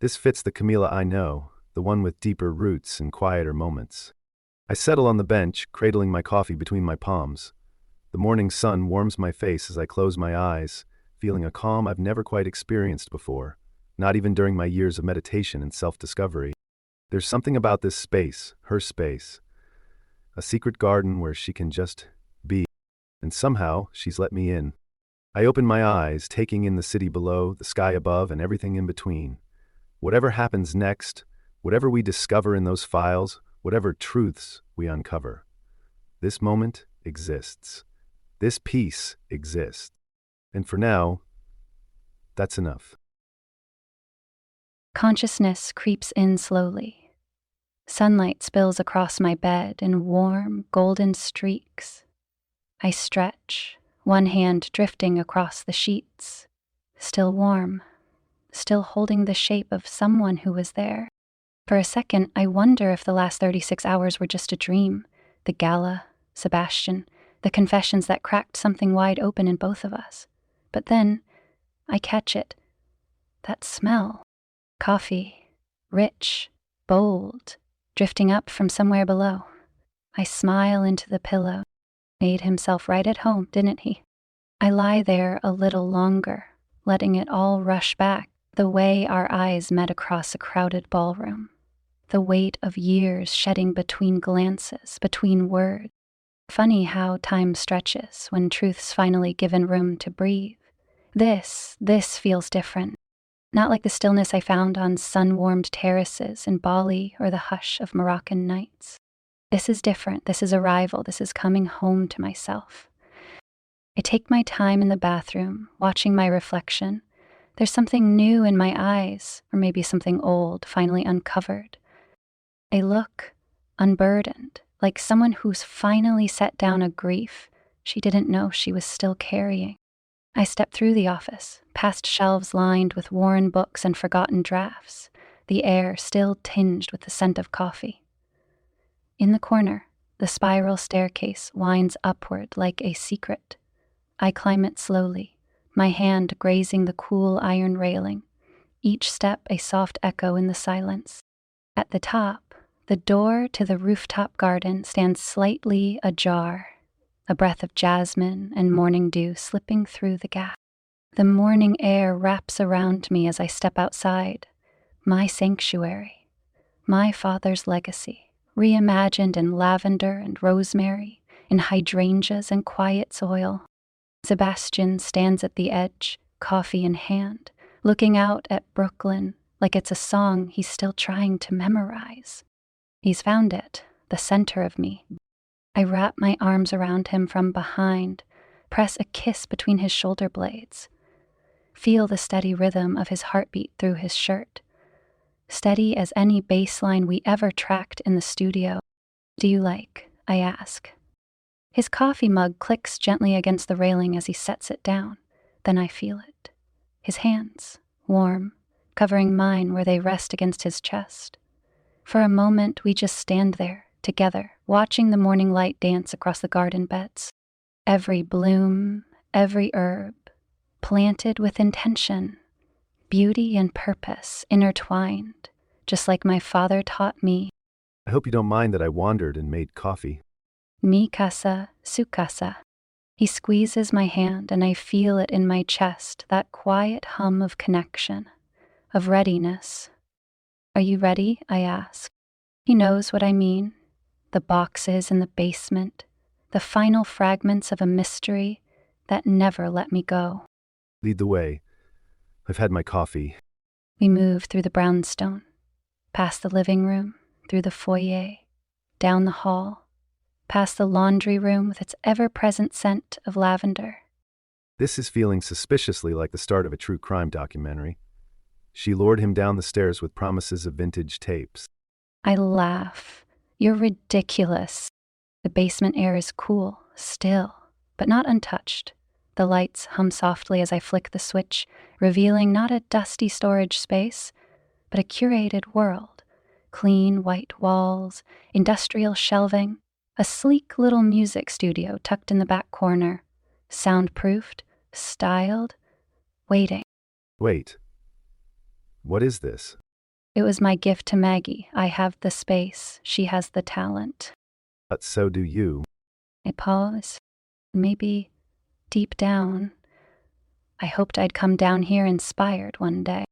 This fits the Camila I know, the one with deeper roots and quieter moments. I settle on the bench, cradling my coffee between my palms. The morning sun warms my face as I close my eyes, feeling a calm I've never quite experienced before, not even during my years of meditation and self-discovery. There's something about this space, her space, a secret garden where she can just be, and somehow she's let me in. I open my eyes, taking in the city below, the sky above, and everything in between. Whatever happens next, whatever we discover in those files, whatever truths we uncover, this moment exists. This peace exists. And for now, that's enough. Consciousness creeps in slowly. Sunlight spills across my bed in warm, golden streaks. I stretch, one hand drifting across the sheets, still warm, still holding the shape of someone who was there. For a second, I wonder if the last 36 hours were just a dream. The gala, Sebastián, the confessions that cracked something wide open in both of us. But then, I catch it. That smell. Coffee. Rich. Bold. Drifting up from somewhere below. I smile into the pillow. Made himself right at home, didn't he? I lie there a little longer, letting it all rush back, the way our eyes met across a crowded ballroom. The weight of years shedding between glances, between words. Funny how time stretches when truth's finally given room to breathe. This feels different. Not like the stillness I found on sun-warmed terraces in Bali or the hush of Moroccan nights. This is different. This is arrival. This is coming home to myself. I take my time in the bathroom, watching my reflection. There's something new in my eyes, or maybe something old, finally uncovered. I look unburdened, like someone who's finally set down a grief she didn't know she was still carrying. I step through the office, past shelves lined with worn books and forgotten drafts, the air still tinged with the scent of coffee. In the corner, the spiral staircase winds upward like a secret. I climb it slowly, my hand grazing the cool iron railing, each step a soft echo in the silence. At the top, the door to the rooftop garden stands slightly ajar, a breath of jasmine and morning dew slipping through the gap. The morning air wraps around me as I step outside, my sanctuary, my father's legacy, reimagined in lavender and rosemary, in hydrangeas and quiet soil. Sebastián stands at the edge, coffee in hand, looking out at Brooklyn like it's a song he's still trying to memorize. He's found it, the center of me. I wrap my arms around him from behind, press a kiss between his shoulder blades. Feel the steady rhythm of his heartbeat through his shirt. Steady as any bass line we ever tracked in the studio. Do you like? I ask. His coffee mug clicks gently against the railing as he sets it down. Then I feel it. His hands, warm, covering mine where they rest against his chest. For a moment, we just stand there, together, watching the morning light dance across the garden beds. Every bloom, every herb, planted with intention, beauty and purpose intertwined, just like my father taught me. I hope you don't mind that I wandered and made coffee. Mi casa, su casa. He squeezes my hand and I feel it in my chest, that quiet hum of connection, of readiness. Are you ready? I ask. He knows what I mean. The boxes in the basement, the final fragments of a mystery that never let me go. Lead the way. I've had my coffee. We move through the brownstone, past the living room, through the foyer, down the hall, past the laundry room with its ever-present scent of lavender. This is feeling suspiciously like the start of a true crime documentary. She lured him down the stairs with promises of vintage tapes. I laugh. You're ridiculous. The basement air is cool, still, but not untouched. The lights hum softly as I flick the switch, revealing not a dusty storage space, but a curated world. Clean white walls, industrial shelving, a sleek little music studio tucked in the back corner, soundproofed, styled, waiting. Wait. What is this? It was my gift to Maggie. I have the space, she has the talent. But so do you. I pause. Maybe deep down, I hoped I'd come down here inspired one day.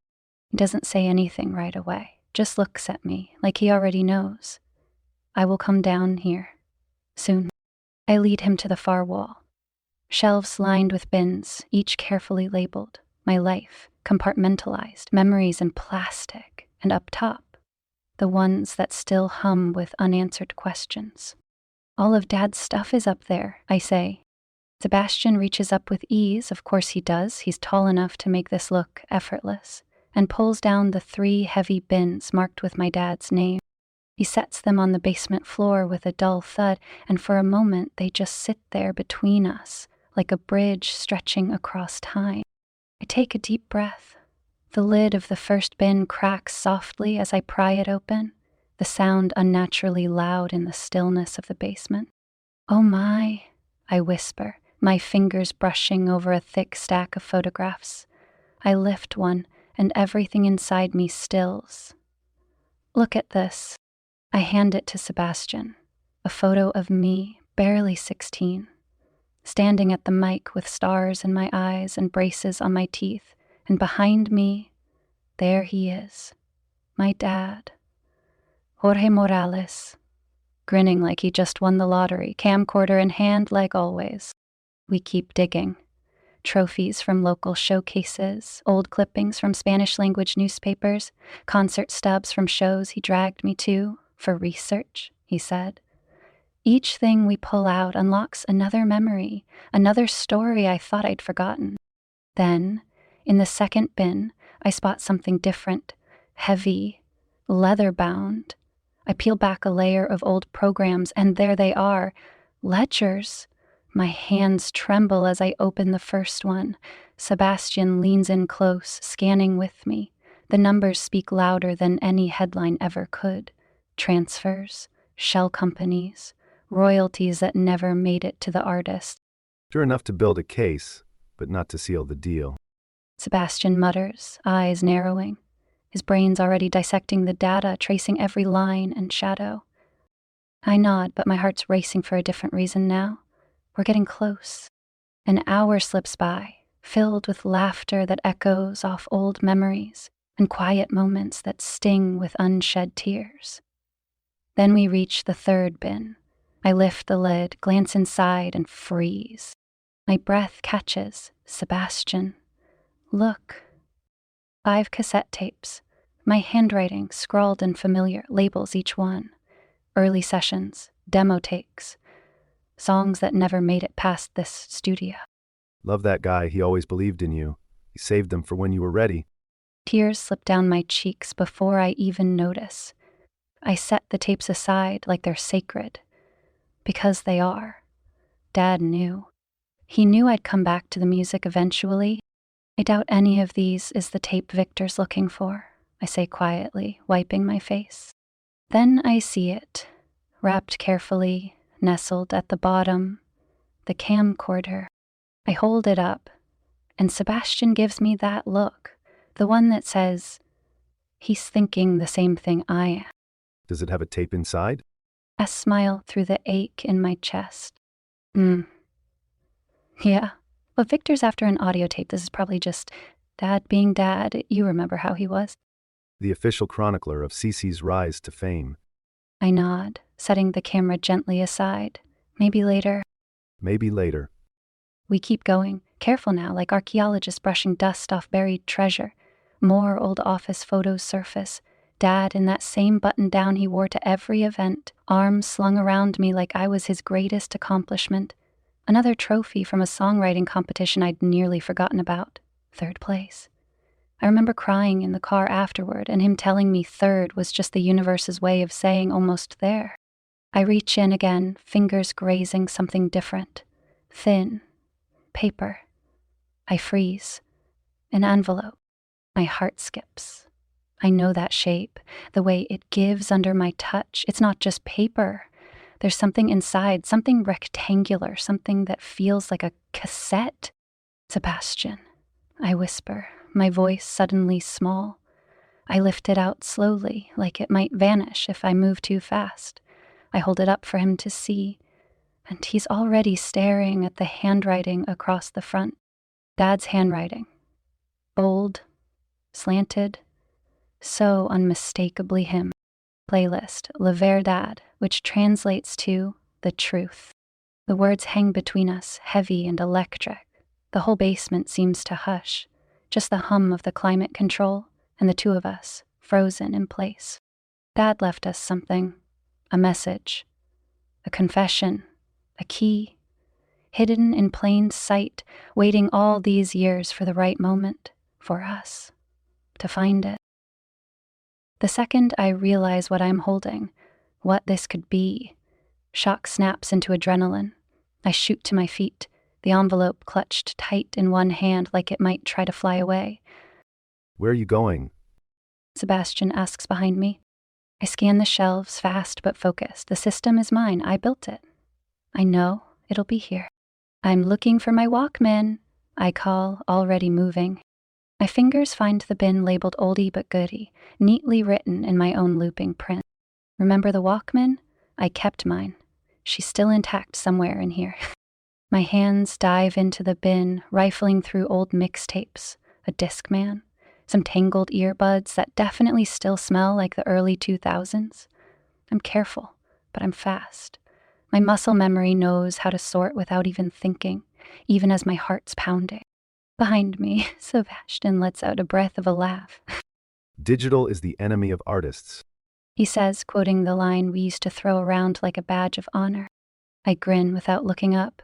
He doesn't say anything right away, just looks at me like he already knows. I will come down here soon. I lead him to the far wall. Shelves lined with bins, each carefully labeled. My life, compartmentalized, memories in plastic, and up top, the ones that still hum with unanswered questions. All of Dad's stuff is up there, I say. Sebastian reaches up with ease, of course he does, he's tall enough to make this look effortless, and pulls down the 3 heavy bins marked with my dad's name. He sets them on the basement floor with a dull thud, and for a moment they just sit there between us, like a bridge stretching across time. I take a deep breath. The lid of the first bin cracks softly as I pry it open, the sound unnaturally loud in the stillness of the basement. Oh my, I whisper, my fingers brushing over a thick stack of photographs. I lift one, and everything inside me stills. Look at this. I hand it to Sebastian, a photo of me, barely 16, standing at the mic with stars in my eyes and braces on my teeth, and behind me, there he is, my dad, Jorge Morales, grinning like he just won the lottery, camcorder in hand like always. We keep digging. Trophies from local showcases, old clippings from Spanish-language newspapers, concert stubs from shows he dragged me to for research, he said. Each thing we pull out unlocks another memory, another story I thought I'd forgotten. Then, in the second bin, I spot something different, heavy, leather-bound. I peel back a layer of old programs, and there they are, ledgers. My hands tremble as I open the first one. Sebastian leans in close, scanning with me. The numbers speak louder than any headline ever could. Transfers, shell companies, royalties that never made it to the artist. Sure enough to build a case, but not to seal the deal. Sebastian mutters, eyes narrowing. His brain's already dissecting the data, tracing every line and shadow. I nod, but my heart's racing for a different reason now. We're getting close. An hour slips by, filled with laughter that echoes off old memories and quiet moments that sting with unshed tears. Then we reach the third bin. I lift the lid, glance inside, and freeze. My breath catches. Sebastian. Look. 5 cassette tapes. My handwriting, scrawled and familiar, labels each one. Early sessions, demo takes. Songs that never made it past this studio. Love that guy, he always believed in you. He saved them for when you were ready. Tears slip down my cheeks before I even notice. I set the tapes aside like they're sacred. Because they are. Dad knew. He knew I'd come back to the music eventually. I doubt any of these is the tape Victor's looking for, I say quietly, wiping my face. Then I see it, wrapped carefully, nestled at the bottom, the camcorder. I hold it up, and Sebastian gives me that look, the one that says, he's thinking the same thing I am. Does it have a tape inside? I smile through the ache in my chest. Yeah, but Victor's after an audio tape. This is probably just Dad being Dad. You remember how he was. The official chronicler of Cece's rise to fame. I nod, setting the camera gently aside. Maybe later. Maybe later. We keep going, careful now, like archaeologists brushing dust off buried treasure. More old office photos surface. Dad in that same button-down he wore to every event, arms slung around me like I was his greatest accomplishment. Another trophy from a songwriting competition I'd nearly forgotten about. 3rd place. I remember crying in the car afterward and him telling me third was just the universe's way of saying almost there. I reach in again, fingers grazing something different. Thin. Paper. I freeze. An envelope. My heart skips. I know that shape, the way it gives under my touch. It's not just paper. There's something inside, something rectangular, something that feels like a cassette. Sebastian, I whisper, my voice suddenly small. I lift it out slowly, like it might vanish if I move too fast. I hold it up for him to see, and he's already staring at the handwriting across the front. Dad's handwriting. Bold, slanted, so unmistakably him. Playlist, Verdad, which translates to the truth. The words hang between us, heavy and electric. The whole basement seems to hush, just the hum of the climate control and the two of us, frozen in place. Dad left us something, a message, a confession, a key, hidden in plain sight, waiting all these years for the right moment, for us, to find it. The second I realize what I'm holding, what this could be, shock snaps into adrenaline. I shoot to my feet, the envelope clutched tight in one hand like it might try to fly away. Where are you going? Sebastian asks behind me. I scan the shelves, fast but focused. The system is mine. I built it. I know it'll be here. I'm looking for my Walkman, I call, already moving. My fingers find the bin labeled oldie but goodie, neatly written in my own looping print. Remember the Walkman? I kept mine. She's still intact somewhere in here. My hands dive into the bin, rifling through old mixtapes, a Discman, some tangled earbuds that definitely still smell like the early 2000s. I'm careful, but I'm fast. My muscle memory knows how to sort without even thinking, even as my heart's pounding. Behind me, Sebastian lets out a breath of a laugh. Digital is the enemy of artists. He says, quoting the line we used to throw around like a badge of honor. I grin without looking up.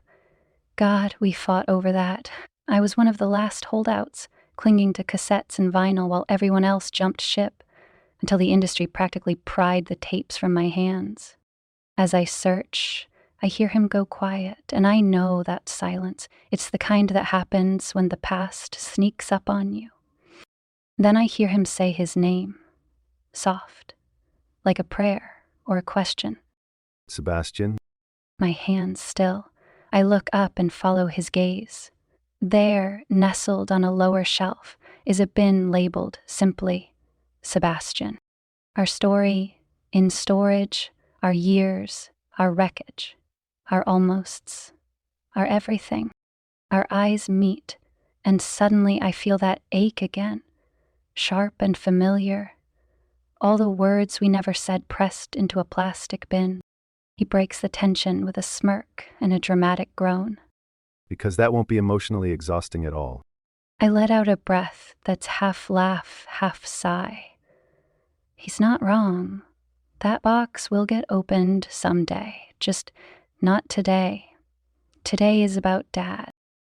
God, we fought over that. I was one of the last holdouts, clinging to cassettes and vinyl while everyone else jumped ship, until the industry practically pried the tapes from my hands. As I search, I hear him go quiet, and I know that silence. It's the kind that happens when the past sneaks up on you. Then I hear him say his name, soft, like a prayer or a question. Sebastian? My hands still. I look up and follow his gaze. There, nestled on a lower shelf, is a bin labeled simply Sebastian. Our story, in storage, our years, our wreckage, our almosts, our everything. Our eyes meet, and suddenly I feel that ache again, sharp and familiar. All the words we never said pressed into a plastic bin. He breaks the tension with a smirk and a dramatic groan. Because that won't be emotionally exhausting at all. I let out a breath that's half laugh, half sigh. He's not wrong. That box will get opened someday, just not today. Today is about Dad.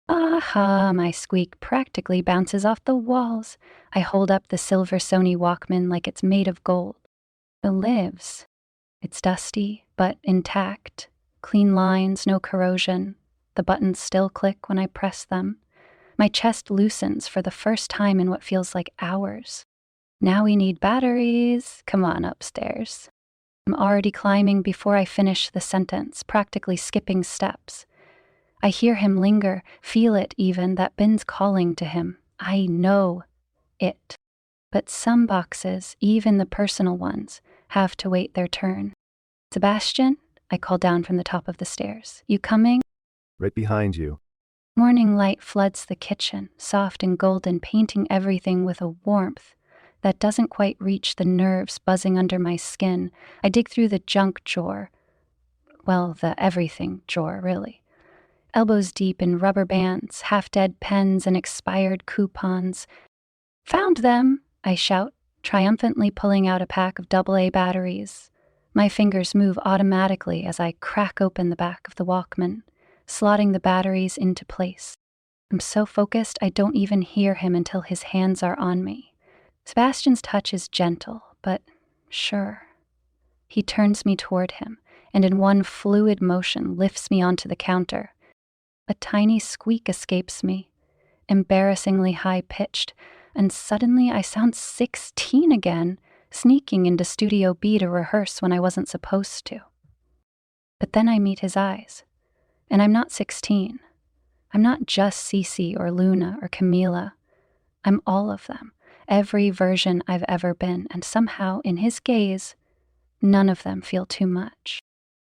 Aha, my squeak practically bounces off the walls. I hold up the silver Sony Walkman like it's made of gold. It lives. It's dusty, but intact. Clean lines, no corrosion. The buttons still click when I press them. My chest loosens for the first time in what feels like hours. Now we need batteries. Come on upstairs. I'm already climbing before I finish the sentence, practically skipping steps. I hear him linger, feel it even, that bin's calling to him. I know it. But some boxes, even the personal ones, have to wait their turn. Sebastian, I call down from the top of the stairs. You coming? Right behind you. Morning light floods the kitchen, soft and golden, painting everything with a warmth that doesn't quite reach the nerves buzzing under my skin. I dig through the junk drawer. Well, the everything drawer, really. Elbows deep in rubber bands, half-dead pens, and expired coupons. Found them, I shout, triumphantly pulling out a pack of AA batteries. My fingers move automatically as I crack open the back of the Walkman, slotting the batteries into place. I'm so focused I don't even hear him until his hands are on me. Sebastian's touch is gentle, but sure. He turns me toward him, and in one fluid motion lifts me onto the counter. A tiny squeak escapes me, embarrassingly high-pitched, and suddenly I sound 16 again, sneaking into Studio B to rehearse when I wasn't supposed to. But then I meet his eyes, and I'm not 16. I'm not just Cece or Luna or Camila. I'm all of them, every version I've ever been, and somehow, in his gaze, none of them feel too much.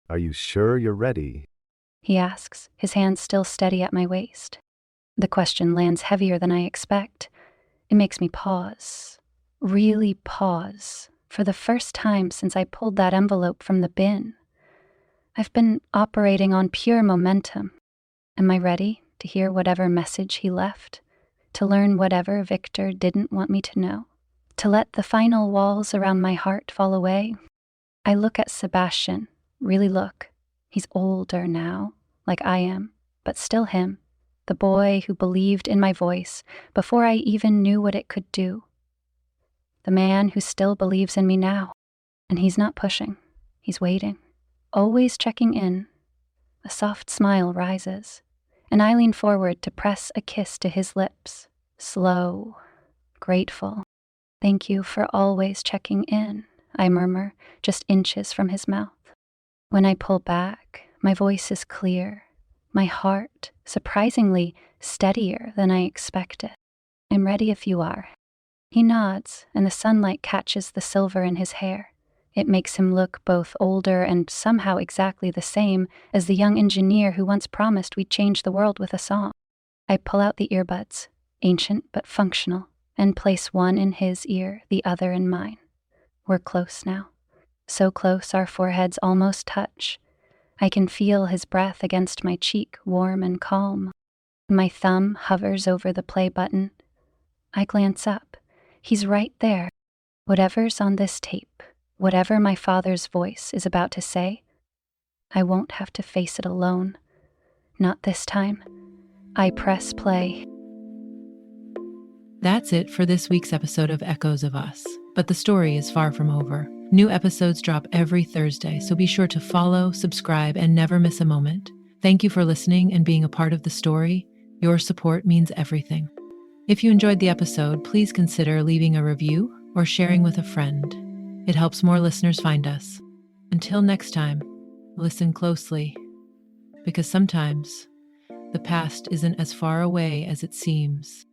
Are you sure you're ready? He asks, his hands still steady at my waist. The question lands heavier than I expect. It makes me pause, really pause, for the first time since I pulled that envelope from the bin. I've been operating on pure momentum. Am I ready to hear whatever message he left? To learn whatever Victor didn't want me to know? To let the final walls around my heart fall away? I look at Sebastian, really look. He's older now, like I am, but still him. The boy who believed in my voice before I even knew what it could do. The man who still believes in me now. And he's not pushing, he's waiting, always checking in. A soft smile rises, and I lean forward to press a kiss to his lips. Slow, grateful. Thank you for always checking in, I murmur, just inches from his mouth. When I pull back, my voice is clear, my heart surprisingly steadier than I expected. I'm ready if you are. He nods, and the sunlight catches the silver in his hair. It makes him look both older and somehow exactly the same as the young engineer who once promised we'd change the world with a song. I pull out the earbuds, ancient but functional, and place one in his ear, the other in mine. We're close now. So close our foreheads almost touch. I can feel his breath against my cheek, warm and calm. My thumb hovers over the play button. I glance up. He's right there. Whatever's on this tape, whatever my father's voice is about to say, I won't have to face it alone. Not this time. I press play. That's it for this week's episode of Echoes of Us. But the story is far from over. New episodes drop every Thursday, so be sure to follow, subscribe, and never miss a moment. Thank you for listening and being a part of the story. Your support means everything. If you enjoyed the episode, please consider leaving a review or sharing with a friend. It helps more listeners find us. Until next time, listen closely, because sometimes the past isn't as far away as it seems.